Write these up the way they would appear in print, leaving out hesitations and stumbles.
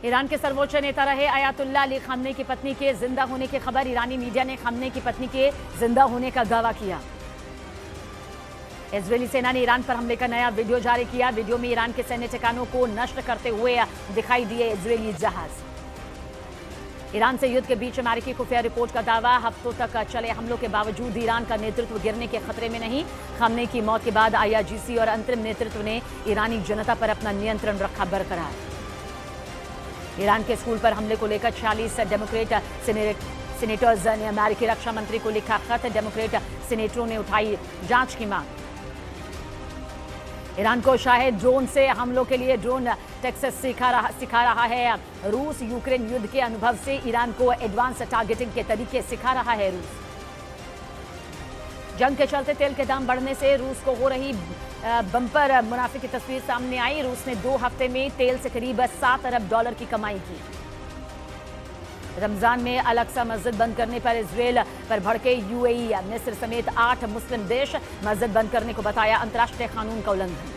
Iran के सर्वोच्च नेता रहे आयतुल्लाह अली खामनेई की पत्नी के जिंदा होने की खबर। ईरानी मीडिया ने खामनेई की पत्नी के जिंदा होने का दावा किया। इजरायली सेना ने ईरान पर हमले का नया वीडियो जारी किया। वीडियो में ईरान के सैन्य ठिकानों को नष्ट करते हुए दिखाई दिए इजरायली जहाज। ईरान से युद्ध के बीच अमेरिकी खुफिया रिपोर्ट का दावा। हफ्तों तक चले हमलों के बावजूद ईरान का नेतृत्व गिरने के खतरे में नहीं। खामनेई की मौत के बाद आईआरजीसी और अंतरिम नेतृत्व ने ईरानी जनता पर अपना नियंत्रण रखा बरकरार। ईरान के स्कूल पर हमले को लेकर 46 डेमोक्रेट सीनेटर्स ने अमेरिकी रक्षा मंत्री को लिखा खत। डेमोक्रेट सीनेटरों ने उठाई जांच की मांग। ईरान को शायद ड्रोन से हमलों के लिए ड्रोन टेक्सास सिखा रहा है रूस। यूक्रेन युद्ध के अनुभव से ईरान को एडवांस टारगेटिंग के तरीके सिखा रहा है रूस। जंग के चलते तेल के दाम बढ़ने से रूस को हो रही बम्पर मुनाफे की तस्वीर सामने आई। रूस ने 2 हफ्ते में तेल से करीब $7 अरब की कमाई की। रमजान में अल-अक्सा मस्जिद बंद करने पर इजरायल पर भड़के यूएई। मिस्र समेत 8 मुस्लिम देश मस्जिद बंद करने को बताया अंतर्राष्ट्रीय कानून का उल्लंघन।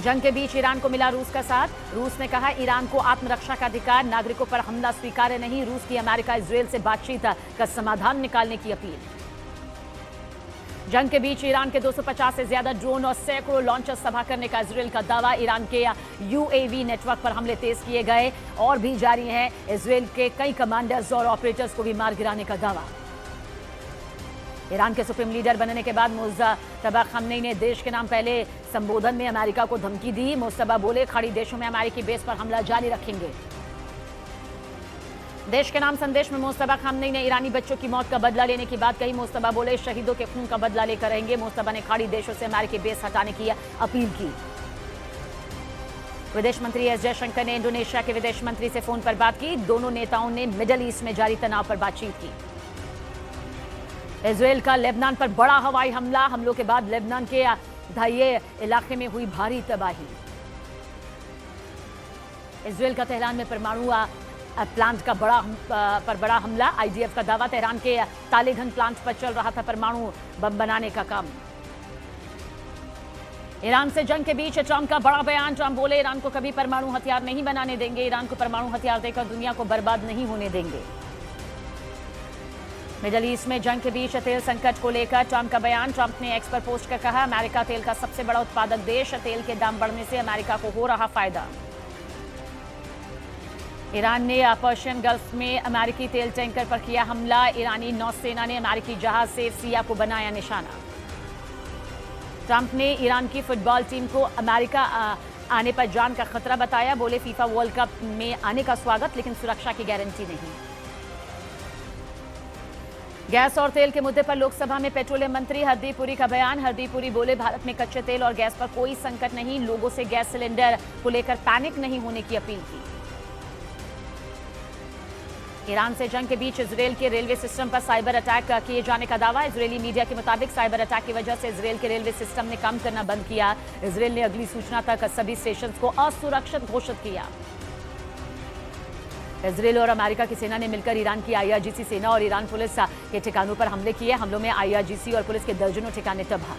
जंग के बीच ईरान को मिला रूस का साथ। रूस ने कहा ईरान को आत्मरक्षा का अधिकार, नागरिकों पर हमला स्वीकार्य नहीं। रूस की अमेरिका इजरायल से बातचीत का समाधान निकालने की अपील। जंग के बीच ईरान के 250 से ज्यादा ड्रोन और सैकड़ों लॉन्चर तबाह करने का इजरायल का दावा। ईरान के यूएवी नेटवर्क पर हमले तेज किए गए और भी जारी है। इजरायल के कई कमांडर्स और ऑपरेटर्स को भी मार गिराने का दावा। ईरान के सुप्रीम लीडर बनने के बाद मुज्तबा खामनेई ने देश के नाम पहले संबोधन में अमेरिका को धमकी दी। मुज्तबा बोले खाड़ी देशों में अमेरिकी बेस पर हमला जारी रखेंगे। देश के नाम संदेश में मुज्तबा खामनेई ने ईरानी बच्चों की मौत का बदला लेने की बात कही। मुज्तबा बोले शहीदों के खून का बदला लेकर रहेंगे। मुज्तबा ने खाड़ी देशों से अमेरिकी बेस हटाने की अपील की। विदेश मंत्री एस जयशंकर ने इंडोनेशिया के विदेश मंत्री से फोन पर बात की। दोनों नेताओं ने मिडल ईस्ट में जारी तनाव पर बातचीत की। इजरायल का लेबनान पर बड़ा हवाई हमला। हमलों के बाद लेबनान के दाहिए इलाके में हुई भारी तबाही। इजरायल का तेहरान में परमाणु प्लांट का बड़ा हमला। आईडीएफ का दावा तेहरान के तालेगन प्लांट पर चल रहा था परमाणु बम बनाने का काम। ईरान से जंग के बीच ट्रंप का बड़ा बयान। ट्रंप बोले ईरान को कभी परमाणु हथियार नहीं बनाने देंगे। ईरान को परमाणु हथियार देकर दुनिया को बर्बाद नहीं होने देंगे। मिडल ईस्ट में जंग के बीच तेल संकट को लेकर ट्रंप का बयान। ट्रंप ने एक्स पर पोस्ट कर कहा अमेरिका तेल का सबसे बड़ा उत्पादक देश। तेल के दाम बढ़ने से अमेरिका को हो रहा फायदा। ईरान ने पर्शियन गल्फ में अमेरिकी तेल टैंकर पर किया हमला। ईरानी नौसेना ने अमेरिकी जहाज सेफ सिया को बनाया निशाना। ट्रंप ने ईरान की फुटबॉल टीम को अमेरिका आने पर जान का खतरा बताया। बोले फीफा वर्ल्ड कप में आने का स्वागत, लेकिन सुरक्षा की गारंटी नहीं। गैस और तेल के मुद्दे पर लोकसभा में पेट्रोलियम मंत्री हरदीप पुरी का बयान। हरदीप पुरी बोले भारत में कच्चे तेल और गैस पर कोई संकट नहीं। लोगों से गैस सिलेंडर को लेकर पैनिक नहीं होने की अपील की। ईरान से जंग के बीच इजरायल के रेलवे सिस्टम पर साइबर अटैक किए जाने का दावा। इजरायली मीडिया के मुताबिक साइबर अटैक की वजह से इजरायल के रेलवे सिस्टम ने काम करना बंद किया। इजरायल ने अगली सूचना तक सभी स्टेशन को असुरक्षित घोषित किया। इजरायल और अमेरिका की सेना ने मिलकर ईरान की आईआरजीसी सेना और ईरान पुलिस के ठिकानों पर हमले किए। हमलों में आईआरजीसी और पुलिस के दर्जनों ठिकाने तबाह।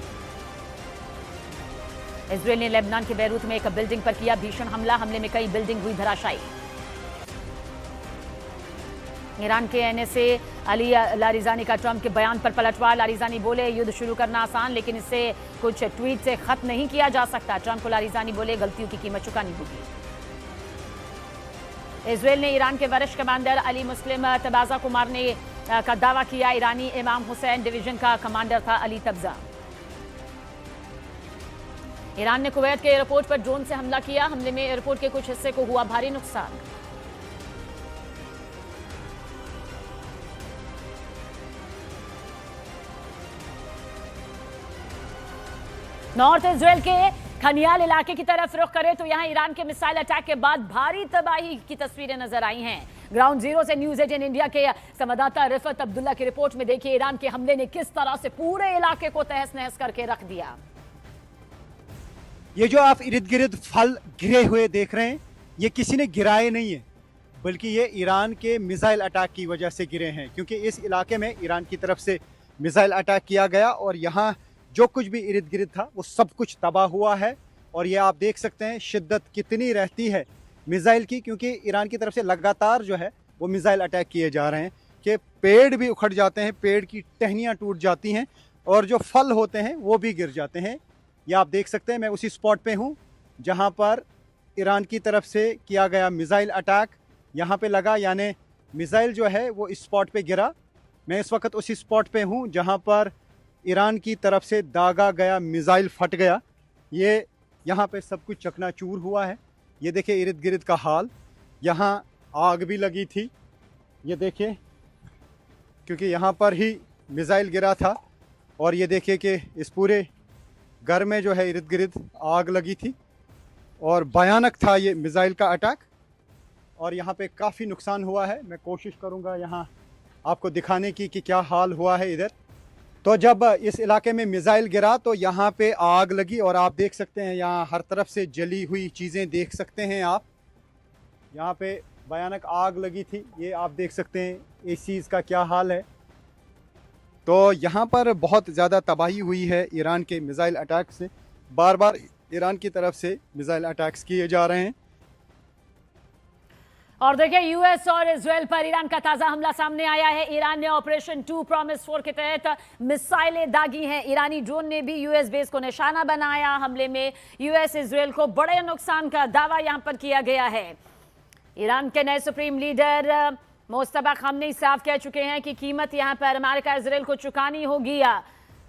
इजरायल ने लेबनान के बैरूत में एक बिल्डिंग पर किया भीषण हमला। हमले में कई बिल्डिंग हुई धराशायी। ईरान के एनएसए अली लारिजानी का ट्रंप के बयान पर पलटवार। लारिजानी बोले युद्ध शुरू करना आसान, लेकिन इससे कुछ ट्वीट से खत्म नहीं किया जा सकता। ट्रंप को लारिजानी बोले गलतियों की कीमत चुकानी होगी। इजरायल ने ईरान के वरिष्ठ कमांडर अली मुस्लिम तबाजा को मारने का दावा किया। ईरानी इमाम हुसैन डिवीजन का कमांडर था अली तब्जा। ईरान ने कुवैत के एयरपोर्ट पर ड्रोन से हमला किया। हमले में एयरपोर्ट के कुछ हिस्से को हुआ भारी नुकसान। नॉर्थ इजरायल के खनियाल इलाके की तरफ रुख करें तो यहां ईरान के मिसाइल अटैक के बाद भारी तबाही की तस्वीरें नजर आई हैं। ग्राउंड जीरो से न्यूज 18 इंडिया के संवाददाता रिफत अब्दुल्ला की रिपोर्ट में देखिए ईरान के हमले ने किस तरह से पूरे इलाके को तहस नहस करके रख दिया। ये जो आप इर्द गिर्द फल गिरे हुए देख रहे हैं, ये किसी ने गिराए नहीं है, बल्कि ये ईरान के मिसाइल अटैक की वजह से गिरे हैं। क्योंकि इस इलाके में ईरान की तरफ से मिसाइल अटैक किया गया और यहाँ जो कुछ भी इर्द गिर्द था वो सब कुछ तबाह हुआ है। और ये आप देख सकते हैं शिद्दत कितनी रहती है मिसाइल की, क्योंकि ईरान की तरफ से लगातार जो है वो मिसाइल अटैक किए जा रहे हैं कि पेड़ भी उखड़ जाते हैं, पेड़ की टहनियाँ टूट जाती हैं और जो फल होते हैं वो भी गिर जाते हैं। ये आप देख सकते हैं, मैं उसी स्पॉट पे हूँ जहाँ पर ईरान की तरफ से किया गया मिसाइल अटैक यहाँ पे लगा, यानी मिसाइल जो है वो इस स्पॉट पे गिरा। मैं इस वक्त उसी स्पॉट पे हूँ जहाँ पर ईरान की तरफ से दागा गया मिसाइल फट गया। ये यहाँ पे सब कुछ चकनाचूर हुआ है। ये देखिए इर्द गिर्द का हाल, यहाँ आग भी लगी थी, ये देखिए, क्योंकि यहाँ पर ही मिसाइल गिरा था। और ये देखिए कि इस पूरे घर में जो है इर्द गिर्द आग लगी थी और भयानक था ये मिसाइल का अटैक। और यहाँ पे काफ़ी नुकसान हुआ है। मैं कोशिश करूँगा यहाँ आपको दिखाने की कि क्या हाल हुआ है इधर। तो जब इस इलाके में मिसाइल गिरा तो यहाँ पे आग लगी और आप देख सकते हैं यहाँ हर तरफ से जली हुई चीज़ें देख सकते हैं आप। यहाँ पे भयानक आग लगी थी, ये आप देख सकते हैं इस चीज़ का क्या हाल है। तो यहाँ पर बहुत ज़्यादा तबाही हुई है ईरान के मिसाइल अटैक से। बार बार ईरान की तरफ से मिसाइल अटैक्स किए जा रहे हैं। और देखिए यूएस और इजराइल पर ईरान का ताजा हमला सामने आया है। ईरान ने ऑपरेशन 2 प्रॉमिस 4 के तहत मिसाइलें दागी हैं। ईरानी ड्रोन ने भी यूएस बेस को निशाना बनाया। हमले में यूएस इजराइल को बड़े नुकसान का दावा यहां पर किया गया है। ईरान के नए सुप्रीम लीडर मुस्तफा खामनेई साफ कह चुके हैं कि कीमत यहां पर अमेरिका इजराइल को चुकानी होगी।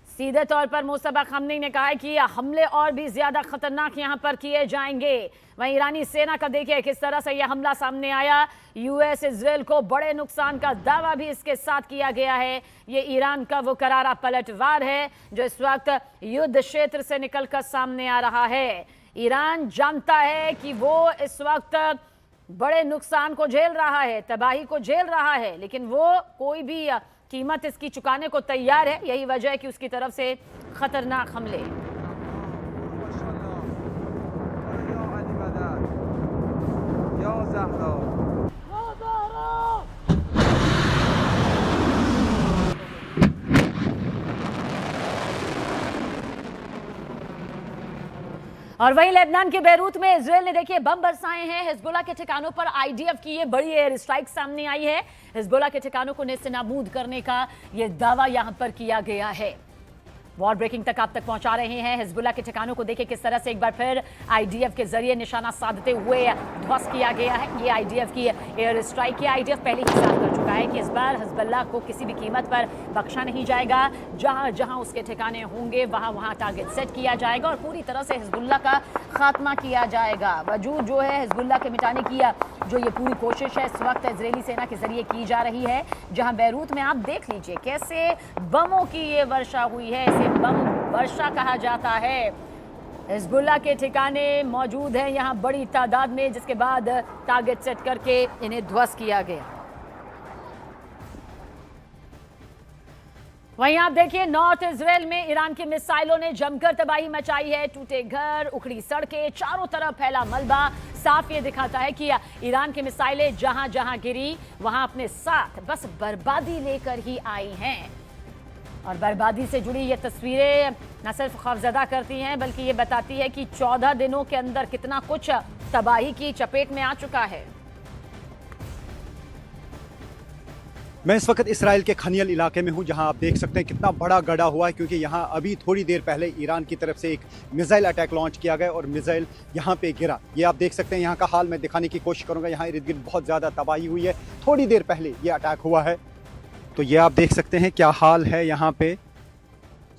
सीधे तौर पर मुस्तफा खामनेई ने कहा है कि हमले और भी ज्यादा खतरनाक यहां पर किए जाएंगे। वहीं ईरानी सेना का देखिए किस तरह से यह हमला सामने आया। यूएस इजराइल को बड़े नुकसान का दावा भी इसके साथ किया गया है। ये ईरान का वो करारा पलटवार है जो इस वक्त युद्ध क्षेत्र से निकलकर सामने आ रहा है। ईरान जानता है कि वो इस वक्त बड़े नुकसान को झेल रहा है, तबाही को झेल रहा है, लेकिन वो कोई भी कीमत इसकी चुकाने को तैयार है। यही वजह है कि उसकी तरफ से खतरनाक हमले। और वहीं लेबनान के बैरूत में इजराइल ने देखिए बम बरसाए हैं। हिजबुल्लाह के ठिकानों पर आईडीएफ की ये बड़ी एयर स्ट्राइक सामने आई है। हिजबुल्लाह के ठिकानों को नेस्तनाबूद करने का ये दावा यहां पर किया गया है। वॉर ब्रेकिंग तक आप तक पहुंचा रहे हैं। हिजबुल्लाह के ठिकानों को देखिए किस तरह से एक बार फिर आईडीएफ के जरिए निशाना साधते हुए ध्वस्त किया गया है। ये आईडीएफ की एयर स्ट्राइक की आईडीएफ पहले ही साफ कर चुका है कि इस बार हिजबुल्लाह को किसी भी कीमत पर बख्शा नहीं जाएगा। जहां जहां उसके ठिकाने होंगे वहां वहां टारगेट सेट किया जाएगा और पूरी तरह से हिजबुल्लाह का खात्मा किया जाएगा। वजूद जो है हिजबुल्लाह के मिटाने की जो ये पूरी कोशिश है इस वक्त इजरायली सेना के जरिए की जा रही है। जहां बैरूत में आप देख लीजिए कैसे बमों की ये वर्षा हुई है। इसे बम वर्षा कहा जाता है। हिजबुल्लाह के ठिकाने मौजूद हैं यहाँ बड़ी तादाद में, जिसके बाद टारगेट सेट करके इन्हें ध्वस्त किया गया। वहीं आप देखिए नॉर्थ इजराइल में ईरान की मिसाइलों ने जमकर तबाही मचाई है। टूटे घर, उखड़ी सड़कें, चारों तरफ फैला मलबा साफ ये दिखाता है कि ईरान की मिसाइलें जहां जहां गिरी वहां अपने साथ बस बर्बादी लेकर ही आई हैं। और बर्बादी से जुड़ी ये तस्वीरें न सिर्फ खौफजदा करती हैं बल्कि ये बताती है कि 14 दिनों के अंदर कितना कुछ तबाही की चपेट में आ चुका है। मैं इस वक्त इसराइल के खनियल इलाके में हूं जहां आप देख सकते हैं कितना बड़ा गड्ढा हुआ है, क्योंकि यहां अभी थोड़ी देर पहले ईरान की तरफ से एक मिसाइल अटैक लॉन्च किया गया और मिसाइल यहां पे गिरा। ये आप देख सकते हैं, यहां का हाल मैं दिखाने की कोशिश करूंगा। यहां इर्द गिर्द बहुत ज़्यादा तबाही हुई है। थोड़ी देर पहले ये अटैक हुआ है, तो ये आप देख सकते हैं क्या हाल है यहाँ पे।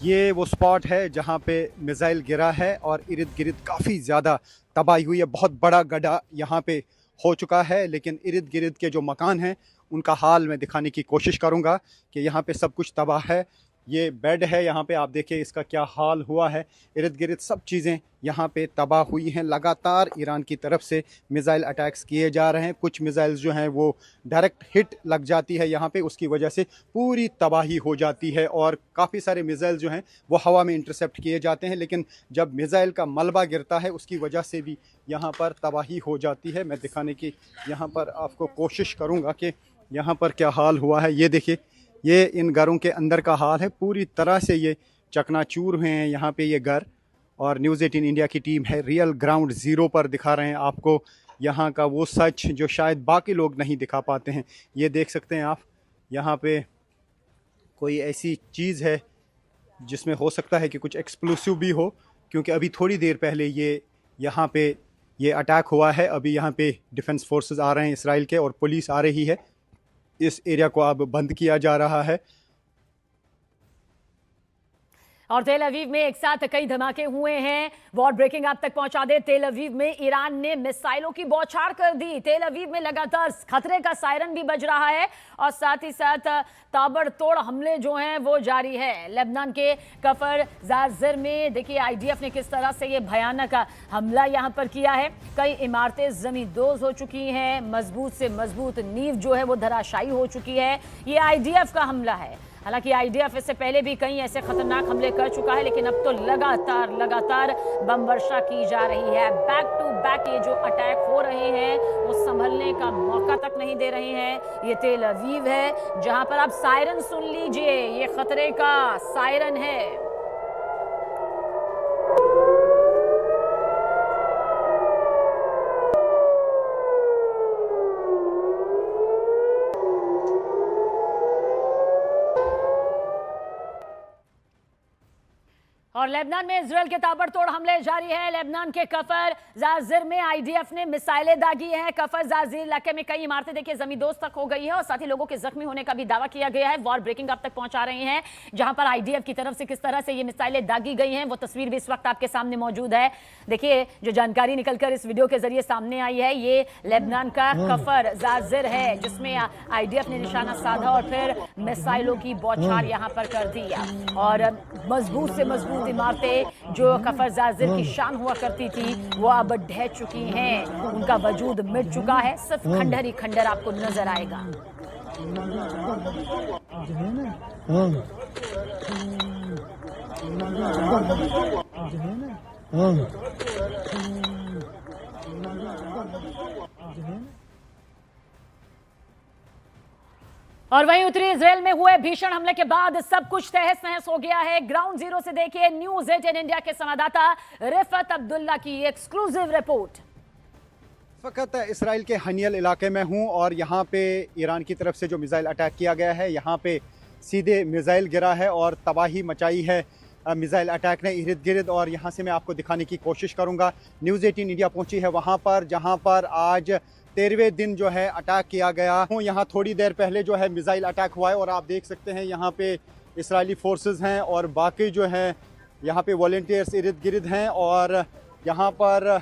ये वो स्पॉट है जहाँ पे मिसाइल गिरा है और इर्द गिर्द काफ़ी ज़्यादा तबाही हुई है। बहुत बड़ा गड्ढा यहाँ पे हो चुका है, लेकिन इर्द गिर्द के जो मकान हैं उनका हाल मैं दिखाने की कोशिश करूँगा कि यहाँ पे सब कुछ तबाह है। ये बेड है यहाँ पे, आप देखिए इसका क्या हाल हुआ है। इर्द गिर्द सब चीज़ें यहाँ पे तबाह हुई हैं। लगातार ईरान की तरफ से मिसाइल अटैक्स किए जा रहे हैं। कुछ मिसाइल्स जो हैं वो डायरेक्ट हिट लग जाती है यहाँ पे, उसकी वजह से पूरी तबाही हो जाती है। और काफ़ी सारे मिसाइल जो हैं वो हवा में इंटरसेप्ट किए जाते हैं, लेकिन जब मिसाइल का मलबा गिरता है उसकी वजह से भी यहाँ पर तबाही हो जाती है। मैं दिखाने की यहाँ पर आपको कोशिश करूँगा कि यहाँ पर क्या हाल हुआ है। ये देखिए, ये इन घरों के अंदर का हाल है। पूरी तरह से ये चकनाचूर हुए हैं यहाँ पे ये घर। और न्यूज़ 18 इंडिया की टीम है रियल ग्राउंड ज़ीरो पर दिखा रहे हैं आपको यहाँ का वो सच जो शायद बाकी लोग नहीं दिखा पाते हैं। ये देख सकते हैं आप, यहाँ पे कोई ऐसी चीज़ है जिसमें हो सकता है कि कुछ एक्सप्लोसिव भी हो, क्योंकि अभी थोड़ी देर पहले यहाँ पे ये अटैक हुआ है। अभी यहाँ पे डिफेंस फोर्सेस आ रहे हैं इसराइल के और पुलिस आ रही है। इस एरिया को अब बंद किया जा रहा है। और तेल अवीव में एक साथ कई धमाके हुए हैं। वॉर ब्रेकिंग आप तक पहुंचा दे। तेल अवीव में ईरान ने मिसाइलों की बौछार कर दी। तेल अवीव में लगातार खतरे का सायरन भी बज रहा है और साथ ही साथ ताबड़तोड़ हमले जो हैं वो जारी है। लेबनान के कफर जाजिर में देखिए आईडीएफ ने किस तरह से ये भयानक हमला यहां पर किया है। कई इमारतें जमींदोज हो चुकी हैं, मजबूत से मजबूत नींव जो है वो धराशायी हो चुकी है। ये आईडीएफ का हमला है। हालांकि आईडीएफ इससे पहले भी कई ऐसे खतरनाक हमले कर चुका है, लेकिन अब तो लगातार बम वर्षा की जा रही है। बैक टू बैक ये जो अटैक हो रहे हैं वो संभलने का मौका तक नहीं दे रहे हैं। ये तेल अवीव है जहां पर आप सायरन सुन लीजिए, ये खतरे का सायरन है। और लेबनान में इजरायल के ताबड़तोड़ हमले जारी है। लेबनान के कफर जाजिर में आईडीएफ ने मिसाइलें दागी हैं। कफर जाजिर इलाके में कई इमारतें देखिए जमींदोज तक हो गई है और साथ ही लोगों के जख्मी होने का भी दावा किया गया है। वॉर ब्रेकिंग आप तक पहुंचा रहे हैं जहां पर आईडीएफ की तरफ से किस तरह से ये मिसाइलें दागी गई हैं वो तस्वीर भी इस वक्त आपके सामने मौजूद है। देखिए जो जानकारी निकलकर इस वीडियो के जरिए सामने आई है, ये लेबनान का कफर जाजिर है जिसमें आईडीएफ ने निशाना साधा और फिर मिसाइलों की बौछार यहां पर कर दी और मजबूत से मजबूत इमारतें जो कफर जाजिर की शान हुआ करती थी वो अब ढह चुकी हैं। उनका वजूद मिट चुका है, सिर्फ खंडर ही खंडर आपको नजर आएगा। और वहीं उत्तरी इजरायल में हुए भीषण हमले के बाद सब कुछ तहस नहस हो गया है। ग्राउंड जीरो से देखिए न्यूज़ 18 इंडिया के संवाददाता रिफत अब्दुल्ला की एक्सक्लूसिव रिपोर्ट। फकत इसराइल के हनियल इलाके में हूं और यहाँ पे ईरान की तरफ से जो मिसाइल अटैक किया गया है, यहाँ पे सीधे मिसाइल गिरा है और तबाही मचाई है मिसाइल अटैक ने इर्द गिर्द। और यहाँ से मैं आपको दिखाने की कोशिश करूँगा। न्यूज़ 18 इंडिया पहुँची है वहाँ पर जहाँ पर आज 13वें दिन जो है अटैक किया गया हूँ। यहाँ थोड़ी देर पहले जो है मिसाइल अटैक हुआ है और आप देख सकते हैं यहाँ पे इसराइली फोर्सेस हैं और बाकी जो हैं यहाँ पे वॉलंटियर्स इर्द गिर्द हैं और यहाँ पर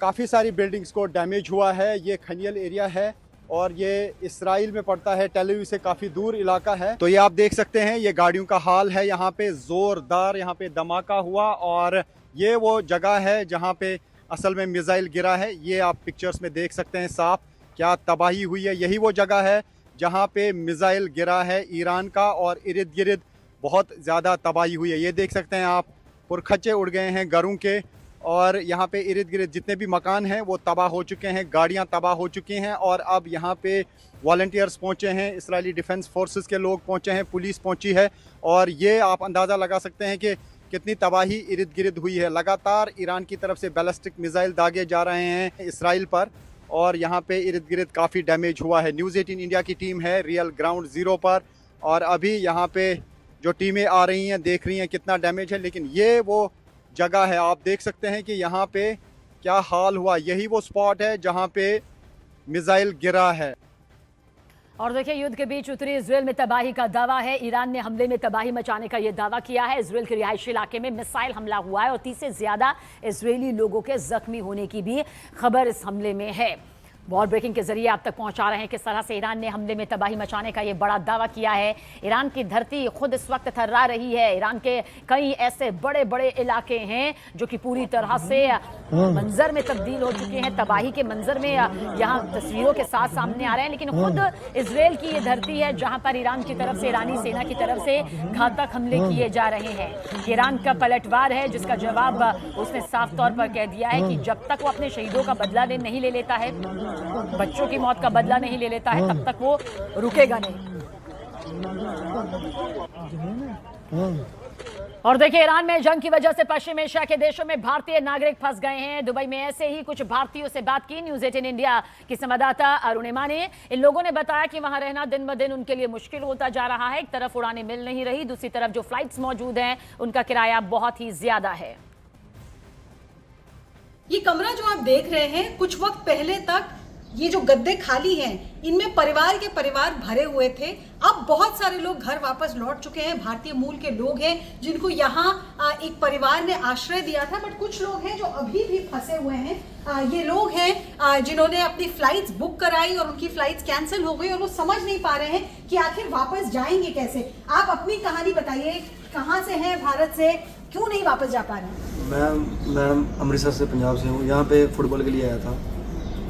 काफ़ी सारी बिल्डिंग्स को डैमेज हुआ है। ये खनियल एरिया है और ये इसराइल में पड़ता है, टेल अवीव से काफ़ी दूर इलाका है। तो ये आप देख सकते हैं ये गाड़ियों का हाल है। यहाँ पे ज़ोरदार यहाँ पे धमाका हुआ और ये वो जगह है जहाँ पे असल में मिसाइल गिरा है। ये आप पिक्चर्स में देख सकते हैं साफ क्या तबाही हुई है। यही वो जगह है जहाँ पे मिसाइल गिरा है ईरान का और इर्द गिर्द बहुत ज़्यादा तबाही हुई है। ये देख सकते हैं आप, पुरखच्चे उड़ गए हैं घरों के और यहाँ पे इर्द गिर्द जितने भी मकान हैं वो तबाह हो चुके हैं, गाड़ियाँ तबाह हो चुकी हैं। और अब यहाँ पे वॉलंटियर्स पहुँचे हैं, इसराइली डिफेंस फोर्सेस के लोग पहुँचे हैं, पुलिस पहुँची है और ये आप अंदाज़ा लगा सकते हैं कि कितनी तबाही इर्द गिर्द हुई है। लगातार ईरान की तरफ से बैलिस्टिक मिसाइल दागे जा रहे हैं इसराइल पर और यहाँ पे इर्द गिर्द काफ़ी डैमेज हुआ है। न्यूज़ 18 इंडिया की टीम है रियल ग्राउंड ज़ीरो पर और अभी यहाँ पे जो टीमें आ रही हैं देख रही हैं कितना डैमेज है। लेकिन ये वो जगह है, आप देख सकते हैं कि यहाँ पे क्या हाल हुआ। यही वो स्पॉट है जहाँ पे मिसाइल गिरा है। और देखिए युद्ध के बीच उत्तरी इजरायल में तबाही का दावा है। ईरान ने हमले में तबाही मचाने का यह दावा किया है। इजरायल के रिहायशी इलाके में मिसाइल हमला हुआ है और 30 से ज्यादा इजरायली लोगों के जख्मी होने की भी खबर इस हमले में है। वॉर ब्रेकिंग के जरिए आप तक पहुंचा रहे हैं किस तरह से ईरान ने हमले में तबाही मचाने का ये बड़ा दावा किया है। ईरान की धरती खुद इस वक्त थर्रा रही है। ईरान के कई ऐसे बड़े बड़े इलाके हैं जो कि पूरी तरह से मंजर में तब्दील हो चुके हैं, तबाही के मंजर में यहाँ तस्वीरों के साथ सामने आ रहे हैं। लेकिन खुद इजरायल की ये धरती है जहाँ पर ईरान की तरफ से, ईरानी सेना की तरफ से घातक हमले किए जा रहे हैं। ईरान का पलटवार है जिसका जवाब उसने साफ तौर पर कह दिया है कि जब तक वो अपने शहीदों का बदला नहीं ले लेता है, बच्चों की मौत का बदला नहीं ले लेता है, तब तक वो रुकेगा नहीं। और देखिए, ईरान में जंग की वजह से पश्चिम एशिया के देशों में भारतीय नागरिक फंस गए हैं। दुबई में ऐसे ही कुछ भारतीयों से बात की न्यूज 18 इंडिया की संवाददाता अरुणिमा ने। इन लोगों ने बताया कि वहां रहना दिन ब दिन उनके लिए मुश्किल होता जा रहा है। एक तरफ उड़ानें मिल नहीं रही, दूसरी तरफ जो फ्लाइट्स मौजूद हैं उनका किराया बहुत ही ज्यादा है। ये कमरा जो आप देख रहे हैं, कुछ वक्त पहले तक ये जो गद्दे खाली हैं, इनमें परिवार के परिवार भरे हुए थे। अब बहुत सारे लोग घर वापस लौट चुके हैं, भारतीय मूल के लोग हैं जिनको यहाँ एक परिवार ने आश्रय दिया था। बट कुछ लोग हैं जो अभी भी फंसे हुए हैं। ये लोग हैं जिन्होंने अपनी फ्लाइट्स बुक कराई और उनकी फ्लाइट्स कैंसिल हो गई और वो समझ नहीं पा रहे हैं कि आखिर वापस जाएंगे कैसे। आप अपनी कहानी बताइए, कहाँ से हैं, भारत से, क्यों नहीं वापस जा पा रहे हैं? मैं अमृतसर से, पंजाब से हूँ। यहाँ पे फुटबॉल के लिए आया था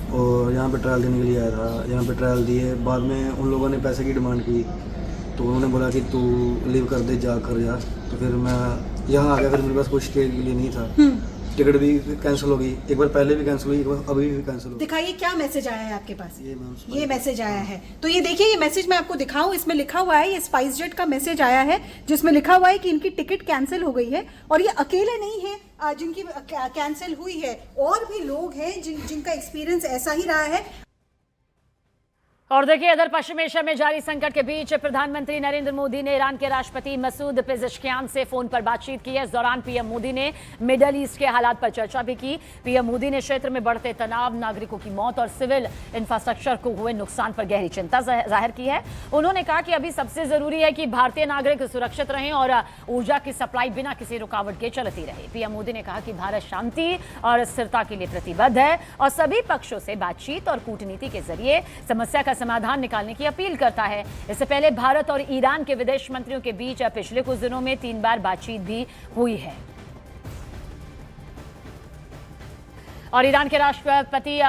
और यहाँ पे ट्रायल देने के लिए आया था। यहाँ पे ट्रायल दिए, बाद में उन लोगों ने पैसे की डिमांड की, तो उन्होंने बोला कि तू लीव कर दे, जा कर जा। तो फिर मैं यहाँ आ गया। फिर मेरे पास कुछ के लिए नहीं था। टिकट भी कैंसिल हो गई, एक बार पहले भी कैंसिल हुई, एक बार अभी भी कैंसिल हो गई। दिखाइए क्या मैसेज आया है आपके पास। ये मैसेज आया है, तो ये देखिए, ये मैसेज मैं आपको दिखाऊं। इसमें लिखा हुआ है, ये स्पाइस जेट का मैसेज आया है जिसमें लिखा हुआ है कि इनकी टिकट कैंसिल हो गई है। और ये अकेले नहीं है जिनकी कैंसिल हुई है, और भी लोग हैं जिनका एक्सपीरियंस ऐसा ही रहा है। और देखिए, इधर पश्चिम एशिया में जारी संकट के बीच प्रधानमंत्री नरेंद्र मोदी ने ईरान के राष्ट्रपति मसूद पेजेश्कियान से फोन पर बातचीत की है। इस दौरान पीएम मोदी ने मिडल ईस्ट के हालात पर चर्चा भी की। पीएम मोदी ने क्षेत्र में बढ़ते तनाव, नागरिकों की मौत और सिविल इंफ्रास्ट्रक्चर को हुए नुकसान पर गहरी चिंता जाहिर की है। उन्होंने कहा कि अभी सबसे जरूरी है कि भारतीय नागरिक सुरक्षित रहें और ऊर्जा की सप्लाई बिना किसी रुकावट के चलती रहे। पीएम मोदी ने कहा कि भारत शांति और स्थिरता के लिए प्रतिबद्ध है और सभी पक्षों से बातचीत और कूटनीति के जरिए समस्या का समाधान निकालने की अपील करता है। इससे पहले भारत और ईरान के विदेश मंत्रियों के बीच पिछले कुछ दिनों में 3 बार बातचीत भी हुई है। और ईरान के राष्ट्रपति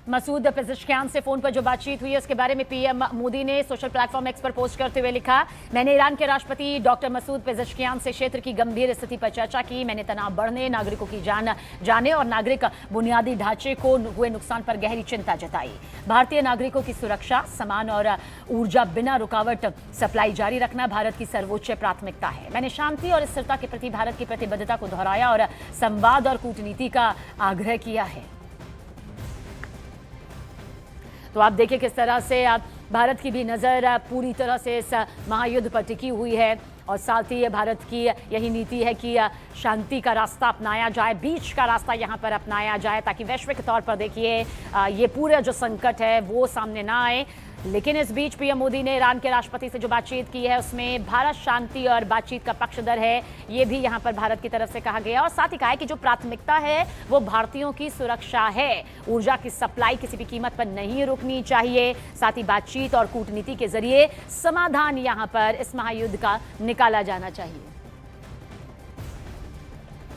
मसूद पेजेश्कियान से फोन पर जो बातचीत हुई है उसके बारे में पीएम मोदी ने सोशल प्लेटफॉर्म एक्स पर पोस्ट करते हुए लिखा, मैंने ईरान के राष्ट्रपति डॉक्टर मसूद पेजेश्कियान से क्षेत्र की गंभीर स्थिति पर चर्चा की। मैंने तनाव बढ़ने, नागरिकों की जान जाने और नागरिक बुनियादी ढांचे को हुए नुकसान पर गहरी चिंता जताई। भारतीय नागरिकों की सुरक्षा, सामान और ऊर्जा बिना रुकावट सप्लाई जारी रखना भारत की सर्वोच्च प्राथमिकता है। मैंने शांति और स्थिरता के प्रति भारत की प्रतिबद्धता को दोहराया और संवाद और कूटनीति का आग्रह किया है। तो आप देखिए किस तरह से भारत की भी नज़र पूरी तरह से इस महायुद्ध पर टिकी हुई है और साथ ही भारत की यही नीति है कि शांति का रास्ता अपनाया जाए, बीच का रास्ता यहाँ पर अपनाया जाए ताकि वैश्विक तौर पर देखिए ये पूरा जो संकट है वो सामने ना आए। लेकिन इस बीच पीएम मोदी ने ईरान के राष्ट्रपति से जो बातचीत की है उसमें भारत शांति और बातचीत का पक्षधर है, ये भी यहाँ पर भारत की तरफ से कहा गया और साथ ही कहा है कि जो प्राथमिकता है वो भारतीयों की सुरक्षा है। ऊर्जा की सप्लाई किसी भी कीमत पर नहीं रुकनी चाहिए। साथ ही बातचीत और कूटनीति के जरिए समाधान यहाँ पर इस महायुद्ध का निकाला जाना चाहिए।